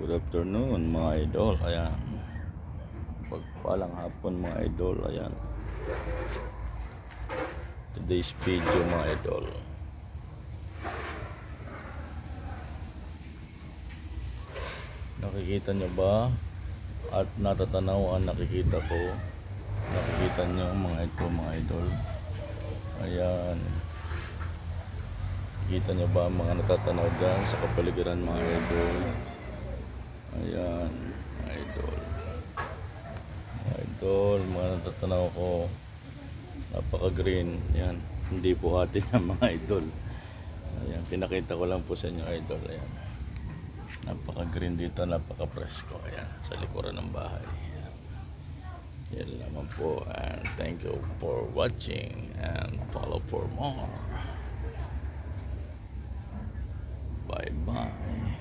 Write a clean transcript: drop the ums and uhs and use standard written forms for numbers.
Good afternoon mga idol. Ayan. Pagpalang hapon mga idol. Ayan. Today's video mga idol. Nakikita nyo ba? At natatanaw ang nakikita ko. Nakikita nyo mga ito mga idol. Ayan. Nakikita nyo ba ang mga natatanaw dyan sa kapaligiran mga idol? Ayan, mga idol. Mga idol, mga natatanaw ko. Napaka-green. Ayan, hindi po atin yan mga idol. Ayan, pinakita ko lang po sa inyo idol. Ayan. Napaka-green dito, napaka-presko. Ayan, sa likuran ng bahay. Ayan. Yan naman po. And thank you for watching and follow for more. Bye-bye.